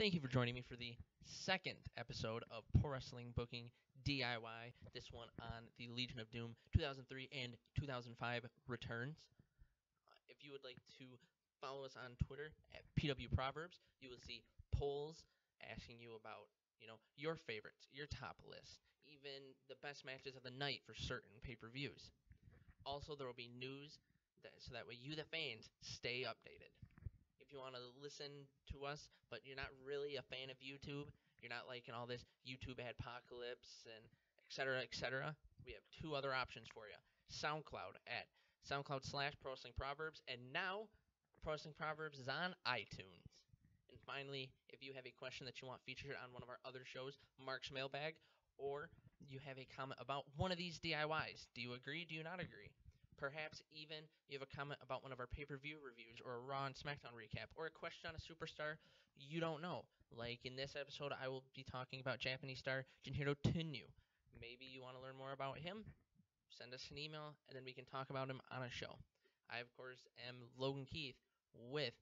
Thank you for joining me for the second episode of Pro Wrestling Booking DIY. This one on the Legion of Doom 2003 and 2005 returns. If you would like to follow us on Twitter at PWProverbs, you will see polls asking you about, your favorites, your top list, even the best matches of the night for certain pay-per-views. Also, there will be news so that way you, the fans, stay updated. If you want to listen to us, but you're not really a fan of YouTube, you're not liking all this YouTube adpocalypse and et cetera, we have two other options for you. SoundCloud at SoundCloud/ProWrestlingProverbs, and now Pro Wrestling Proverbs is on iTunes. And finally, if you have a question that you want featured on one of our other shows, Mark's Mailbag, or you have a comment about one of these DIYs, do you agree, do you not agree? Perhaps even you have a comment about one of our pay-per-view reviews or a Raw and SmackDown recap or a question on a superstar you don't know. Like in this episode, I will be talking about Japanese star Junichiro Tenryu. Maybe you want to learn more about him? Send us an email, and then we can talk about him on a show. I, of course, am Logan Keith with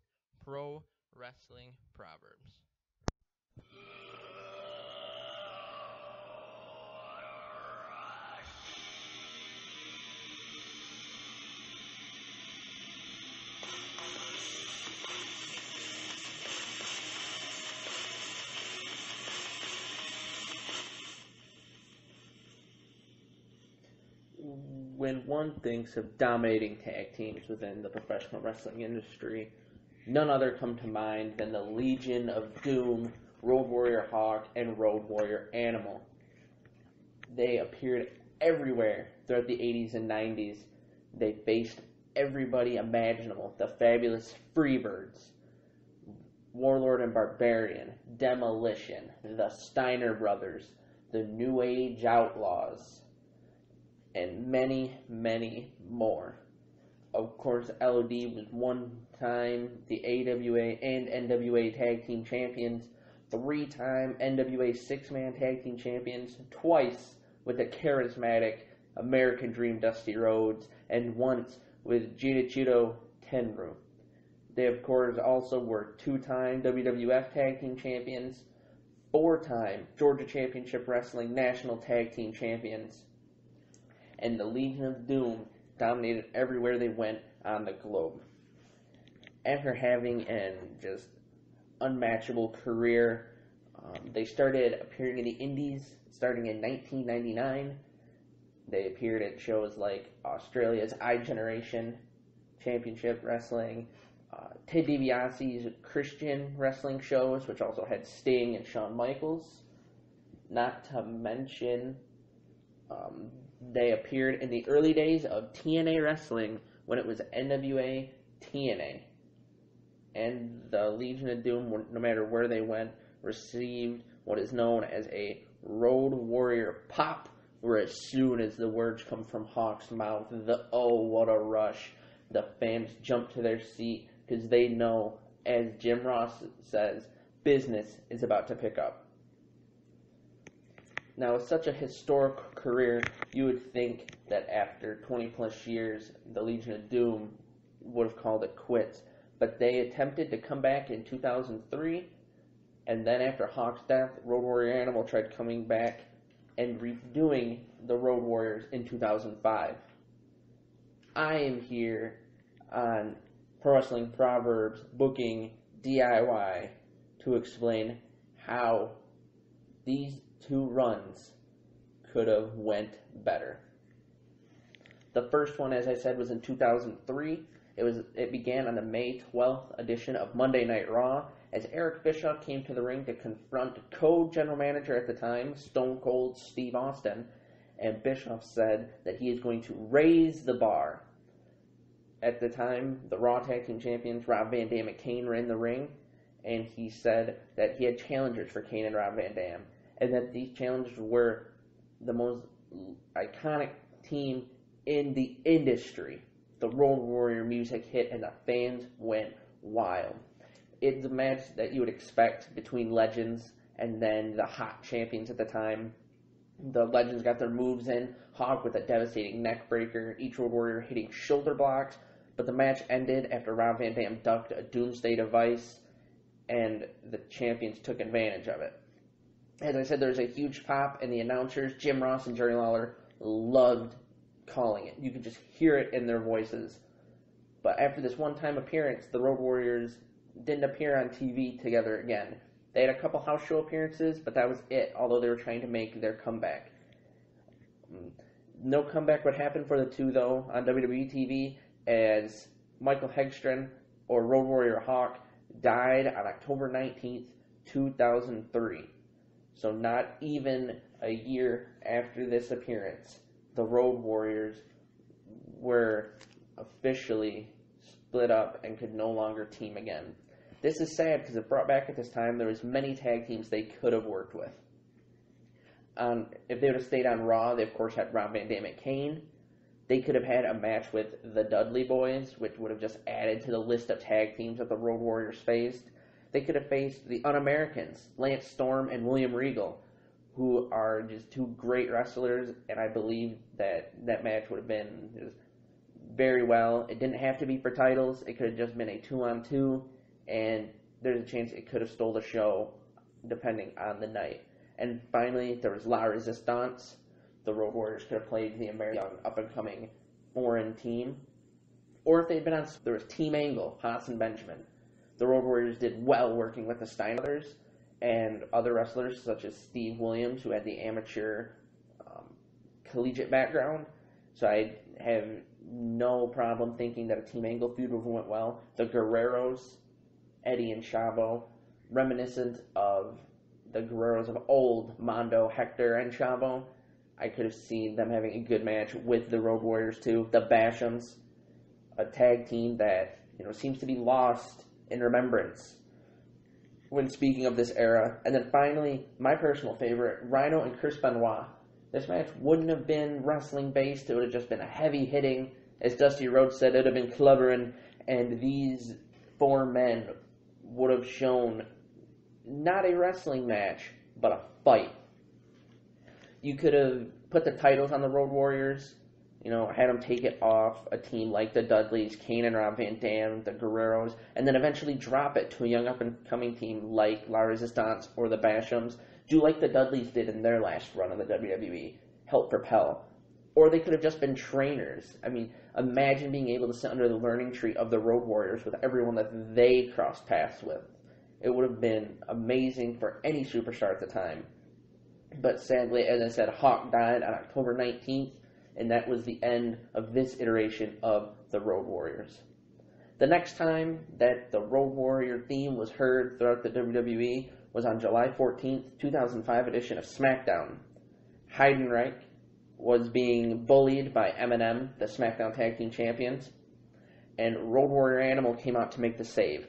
Pro Wrestling Proverbs. When one thinks of dominating tag teams within the professional wrestling industry, none other come to mind than the Legion of Doom, Road Warrior Hawk, and Road Warrior Animal. They appeared everywhere throughout the 80s and 90s. They faced everybody imaginable. The Fabulous Freebirds, Warlord and Barbarian, Demolition, the Steiner Brothers, the New Age Outlaws, and many, many more. Of course, LOD was one time the AWA and NWA Tag Team Champions, 3-time NWA 6-Man Tag Team Champions, twice with the charismatic American Dream Dusty Rhodes, and once with Junichiro Tenryu. They, of course, also were 2-time WWF Tag Team Champions, 4-time Georgia Championship Wrestling National Tag Team Champions, and the Legion of Doom dominated everywhere they went on the globe. After having an just unmatchable career, they started appearing in the indies starting in 1999. They appeared at shows like Australia's iGeneration Championship Wrestling, Ted DiBiase's Christian wrestling shows, which also had Sting and Shawn Michaels. Not to mention, they appeared in the early days of TNA Wrestling when it was NWA TNA. And the Legion of Doom, no matter where they went, received what is known as a Road Warrior pop, where as soon as the words come from Hawk's mouth, oh, what a rush, the fans jump to their seat because they know, as Jim Ross says, business is about to pick up. Now, with such a historic career, you would think that after 20 plus years, the Legion of Doom would have called it quits. But they attempted to come back in 2003, and then after Hawk's death, Road Warrior Animal tried coming back and redoing the Road Warriors in 2005. I am here on Pro Wrestling Proverbs Booking DIY to explain how these two runs could have went better. The first one, as I said, was in 2003. It began on the May 12th edition of Monday Night Raw as Eric Bischoff came to the ring to confront co-general manager at the time, Stone Cold Steve Austin, and Bischoff said that he is going to raise the bar. At the time, the Raw Tag Team Champions Rob Van Dam and Kane were in the ring, and he said that he had challengers for Kane and Rob Van Dam, and that these challengers were the most iconic team in the industry. The Road Warrior music hit, and the fans went wild. It's a match that you would expect between legends and then the hot champions at the time. The legends got their moves in, Hawk with a devastating neck breaker, each Road Warrior hitting shoulder blocks, but the match ended after Rob Van Dam ducked a Doomsday device, and the champions took advantage of it. As I said, there was a huge pop, and the announcers, Jim Ross and Jerry Lawler, loved calling it. You could just hear it in their voices. But after this one-time appearance, the Road Warriors didn't appear on TV together again. They had a couple house show appearances, but that was it, although they were trying to make their comeback. No comeback would happen for the two, though, on WWE TV, as Michael Hegstrom, or Road Warrior Hawk, died on October 19th, 2003. So not even a year after this appearance, the Road Warriors were officially split up and could no longer team again. This is sad because it brought back at this time there was many tag teams they could have worked with. If they would have stayed on Raw, they of course had Rob Van Dam and Kane. They could have had a match with the Dudley Boys, which would have just added to the list of tag teams that the Road Warriors faced. They could have faced the Un-Americans, Lance Storm and William Regal, who are just two great wrestlers, and I believe that match would have been just very well. It didn't have to be for titles. It could have just been a 2-on-2, and there's a chance it could have stole the show depending on the night. And finally, there was La Resistance. The Road Warriors could have played the American up-and-coming foreign team. Or if they'd been on, there was Team Angle, Haas and Benjamin. The Road Warriors did well working with the Stein brothers and other wrestlers such as Steve Williams, who had the amateur collegiate background. So I have no problem thinking that a Team Angle feud would have went well. The Guerreros, Eddie and Chavo, reminiscent of the Guerreros of old, Mondo, Hector, and Chavo. I could have seen them having a good match with the Road Warriors too. The Bashams, a tag team that seems to be lost in remembrance when speaking of this era. And then finally, my personal favorite, Rhino and Chris Benoit. This match wouldn't have been wrestling based. It would have just been a heavy hitting. As Dusty Rhodes said, it would have been clubbering, and these four men would have shown not a wrestling match, but a fight. You could have put the titles on the Road Warriors, had them take it off a team like the Dudleys, Kane and Rob Van Dam, the Guerreros, and then eventually drop it to a young up-and-coming team like La Resistance or the Bashams. Do like the Dudleys did in their last run of the WWE. Help propel. Or they could have just been trainers. I mean, imagine being able to sit under the learning tree of the Road Warriors with everyone that they crossed paths with. It would have been amazing for any superstar at the time. But sadly, as I said, Hawk died on October 19th, and that was the end of this iteration of the Road Warriors. The next time that the Road Warrior theme was heard throughout the WWE was on July 14th, 2005 edition of SmackDown. Heidenreich was being bullied by M&M, the SmackDown Tag Team Champions, and Road Warrior Animal came out to make the save.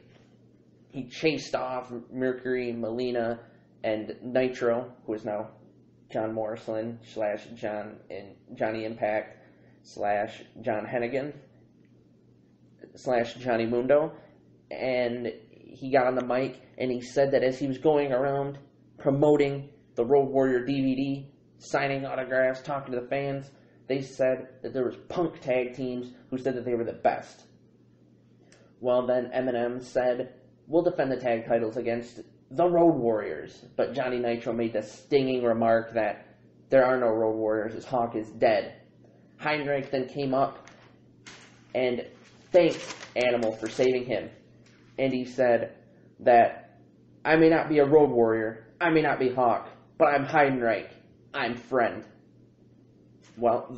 He chased off Mercury, Melina, and Nitro, who is now John Morrison / Johnny Impact / John Hennigan / Johnny Mundo, and he got on the mic and he said that as he was going around promoting the Road Warrior DVD, signing autographs, talking to the fans, they said that there was punk tag teams who said that they were the best. Well, then Eminem said, "We'll defend the tag titles against the Road Warriors," but Johnny Nitro made the stinging remark that there are no Road Warriors, as Hawk is dead. Heinrich then came up and thanked Animal for saving him, and he said that, "I may not be a Road Warrior, I may not be Hawk, but I'm Heinrich, I'm friend." Well,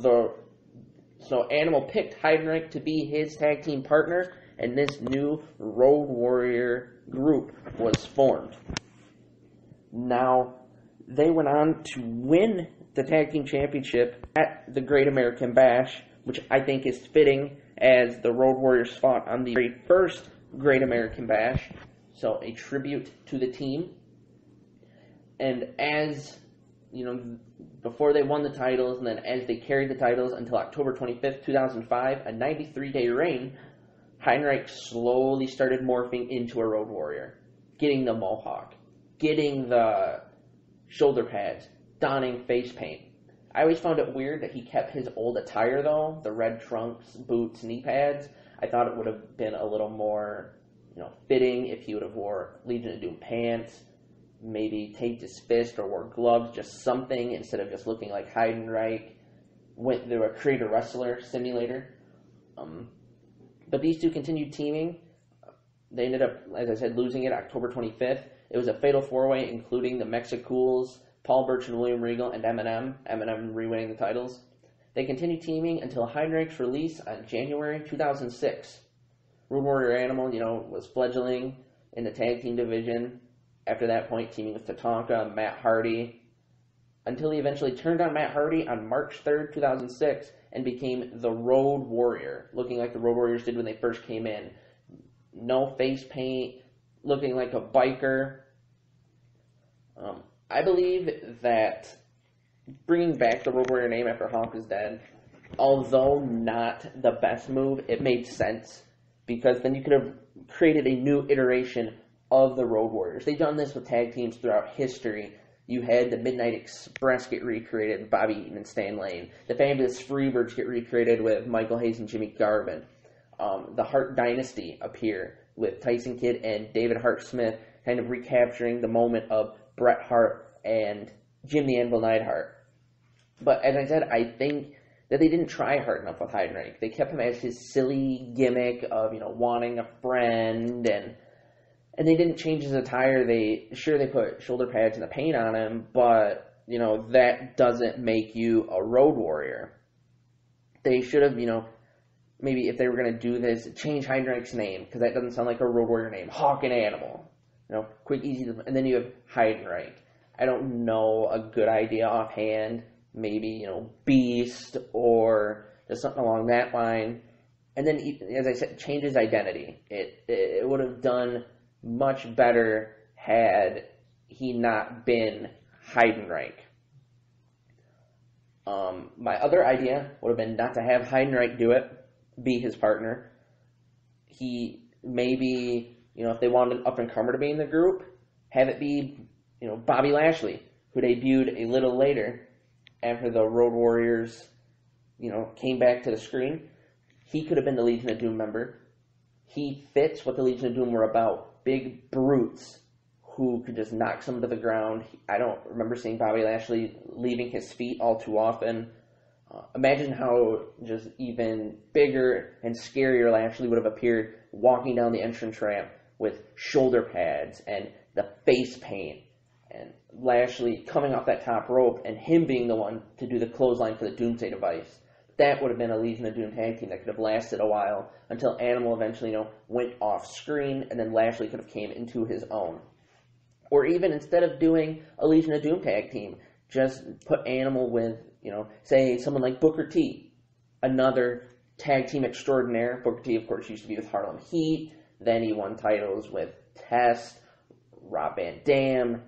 so Animal picked Heinrich to be his tag team partner, and this new Road Warrior group was formed. Now, they went on to win the Tag Team Championship at the Great American Bash, which I think is fitting as the Road Warriors fought on the very first Great American Bash, so a tribute to the team. And as, before they won the titles, and then as they carried the titles until October 25th, 2005, a 93-day reign, Heinrich slowly started morphing into a Road Warrior, getting the mohawk, getting the shoulder pads, donning face paint. I always found it weird that he kept his old attire, though, the red trunks, boots, knee pads. I thought it would have been a little more fitting if he would have wore Legion of Doom pants, maybe taped his fist or wore gloves, just something instead of just looking like Heidenreich. Went through a Creator Wrestler simulator. But these two continued teaming. They ended up, as I said, losing it October 25th. It was a fatal four-way, including the Mexicools, Paul Burch and William Regal, and Eminem re-winning the titles. They continued teaming until Heidenreich's release on January 2006. Road Warrior Animal, was fledgling in the tag team division. After that point, teaming with Tatanka, Matt Hardy, until he eventually turned on Matt Hardy on March 3rd, 2006, and became the Road Warrior, looking like the Road Warriors did when they first came in. No face paint, looking like a biker. I believe that bringing back the Road Warrior name after Hawk is dead, although not the best move, it made sense, because then you could have created a new iteration of the Road Warriors. They've done this with tag teams throughout history. You had the Midnight Express get recreated with Bobby Eaton and Stan Lane. The Fabulous Freebirds get recreated with Michael Hayes and Jimmy Garvin. The Hart Dynasty appear with Tyson Kidd and David Hart Smith, kind of recapturing the moment of Bret Hart and Jim the Anvil Neidhart. But as I said, I think that they didn't try hard enough with Heidenreich. They kept him as his silly gimmick of, wanting a friend, and they didn't change his attire. They put shoulder pads and the paint on him, but, that doesn't make you a Road Warrior. They should have, maybe if they were going to do this, change Heidenreich's name, because that doesn't sound like a Road Warrior name. Hawk and Animal. Quick, easy, and then you have Heidenreich. I don't know a good idea offhand. Maybe, Beast or just something along that line. And then, as I said, change his identity. It would have done much better had he not been Heidenreich. My other idea would have been not to have Heidenreich do it, be his partner. He maybe, if they wanted an up-and-comer to be in the group, have it be, Bobby Lashley, who debuted a little later after the Road Warriors, came back to the screen. He could have been the Legion of Doom member. He fits what the Legion of Doom were about. Big brutes who could just knock someone to the ground. I don't remember seeing Bobby Lashley leaving his feet all too often. Imagine how just even bigger and scarier Lashley would have appeared walking down the entrance ramp with shoulder pads and the face paint, and Lashley coming off that top rope and him being the one to do the clothesline for the Doomsday device. That would have been a Legion of Doom tag team that could have lasted a while until Animal eventually, went off screen, and then Lashley could have came into his own. Or even instead of doing a Legion of Doom tag team, just put Animal with, say someone like Booker T, another tag team extraordinaire. Booker T, of course, used to be with Harlem Heat. Then he won titles with Test, Rob Van Dam,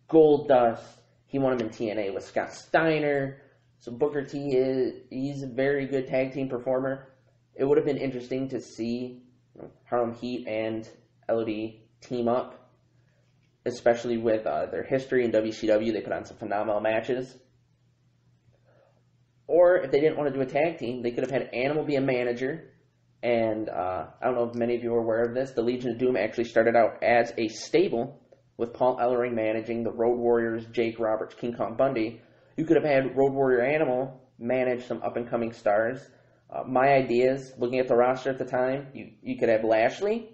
Goldust. He won them in TNA with Scott Steiner. So Booker T, he's a very good tag team performer. It would have been interesting to see Harlem Heat and LOD team up, especially with their history in WCW. They put on some phenomenal matches. Or if they didn't want to do a tag team, they could have had Animal be a manager. And I don't know if many of you are aware of this. The Legion of Doom actually started out as a stable with Paul Ellering managing the Road Warriors, Jake Roberts, King Kong Bundy. You could have had Road Warrior Animal manage some up-and-coming stars. My ideas, looking at the roster at the time, you could have Lashley,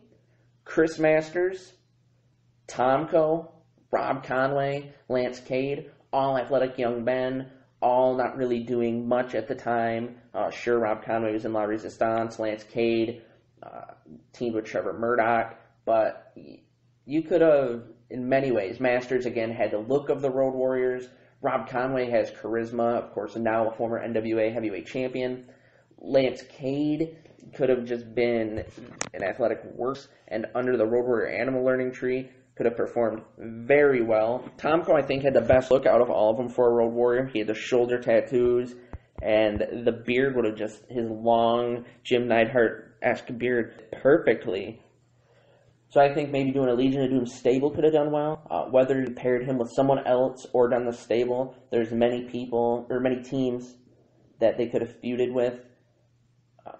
Chris Masters, Tomko, Rob Conway, Lance Cade, all athletic young men, all not really doing much at the time. Sure, Rob Conway was in La Resistance, Lance Cade teamed with Trevor Murdoch, but you could have, in many ways, Masters, again, had the look of the Road Warriors. Rob Conway has charisma, of course, now a former NWA heavyweight champion. Lance Cade could have just been an athletic worse, and under the Road Warrior Animal learning tree, could have performed very well. Tomko, I think, had the best look out of all of them for a Road Warrior. He had the shoulder tattoos, and the beard would have just, his long Jim Neidhart-esque beard perfectly. So I think maybe doing a Legion of Doom stable could have done well. Whether you paired him with someone else or done the stable, there's many people, or many teams that they could have feuded with.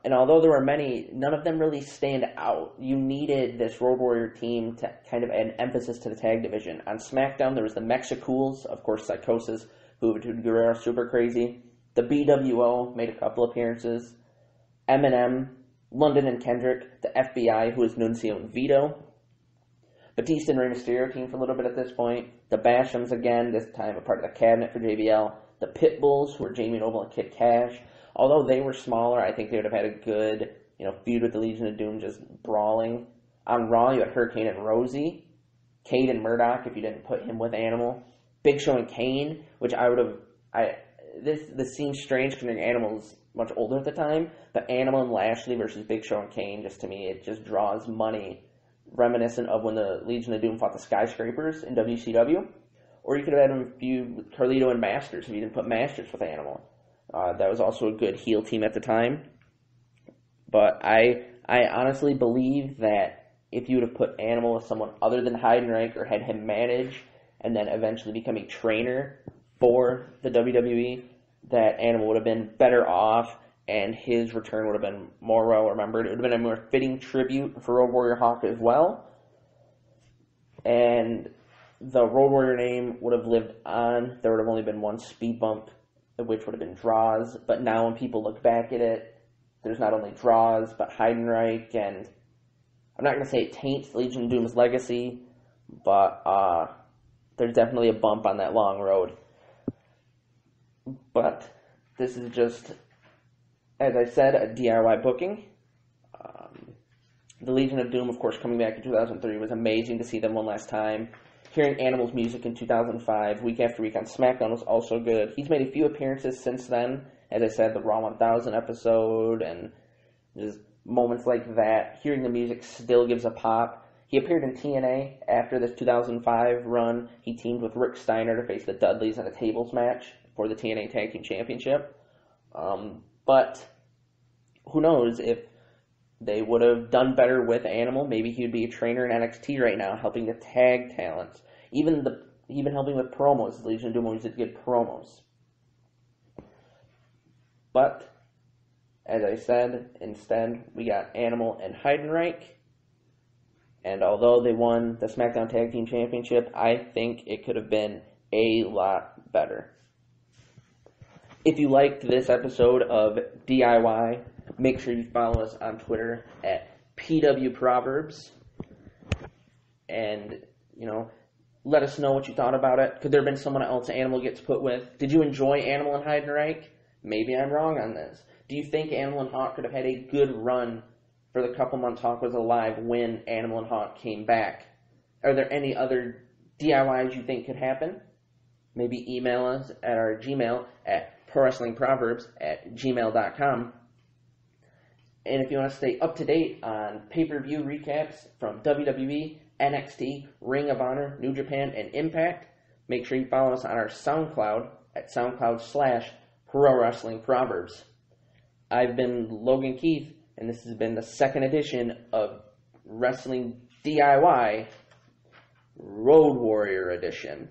And although there were many, none of them really stand out. You needed this Road Warrior team to kind of add an emphasis to the tag division. On SmackDown, there was the Mexicools, of course, Psychosis, Juventud Guerrero, Super Crazy. The BWO made a couple appearances. Eminem, London and Kendrick, the FBI, who was Nuncio and Vito. Batista and Rey Mysterio team for a little bit at this point. The Bashams again, this time a part of the cabinet for JBL. The Pitbulls, who were Jamie Noble and Kid Cash. Although they were smaller, I think they would have had a good, feud with the Legion of Doom, just brawling. On Raw, you had Hurricane and Rosie. Cade and Murdoch, if you didn't put him with Animal. Big Show and Kane, which I would have... This seems strange considering Animal's much older at the time, but Animal and Lashley versus Big Show and Kane, just to me, it just draws money, reminiscent of when the Legion of Doom fought the Skyscrapers in WCW. Or you could have had him feud with Carlito and Masters if you didn't put Masters with Animal. That was also a good heel team at the time. But I honestly believe that if you would have put Animal with someone other than Heidenreich or had him manage and then eventually become a trainer for the WWE, that Animal would have been better off and his return would have been more well remembered. It would have been a more fitting tribute for Road Warrior Hawk as well. And the Road Warrior name would have lived on. There would have only been one speed bump, which would have been Draws. But now when people look back at it, there's not only Draws, but Heidenreich, and I'm not going to say it taints Legion of Doom's legacy, but there's definitely a bump on that long road. But this is just, as I said, a DIY booking. The Legion of Doom, of course, coming back in 2003 was amazing to see them one last time. Hearing Animal's music in 2005, week after week on SmackDown, was also good. He's made a few appearances since then. As I said, the Raw 1000 episode, and just moments like that. Hearing the music still gives a pop. He appeared in TNA after this 2005 run. He teamed with Rick Steiner to face the Dudleys in a tables match for the TNA Tag Team Championship. But who knows, if they would have done better with Animal, maybe he would be a trainer in NXT right now, helping the tag talents. Even helping with promos. The Legion of Doom always did good promos. But, as I said, instead, we got Animal and Heidenreich. And although they won the SmackDown Tag Team Championship, I think it could have been a lot better. If you liked this episode of DIY, make sure you follow us on Twitter at PWProverbs. And, let us know what you thought about it. Could there have been someone else Animal gets put with? Did you enjoy Animal and Heidenreich? Maybe I'm wrong on this. Do you think Animal and Hawk could have had a good run for the couple months Hawk was alive when Animal and Hawk came back? Are there any other DIYs you think could happen? Maybe email us at our Gmail at ProWrestlingProverbs@gmail.com. And if you want to stay up to date on pay-per-view recaps from WWE, NXT, Ring of Honor, New Japan, and Impact, make sure you follow us on our SoundCloud at SoundCloud/ProWrestlingProverbs. I've been Logan Keith, and this has been the second edition of Wrestling DIY Road Warrior Edition.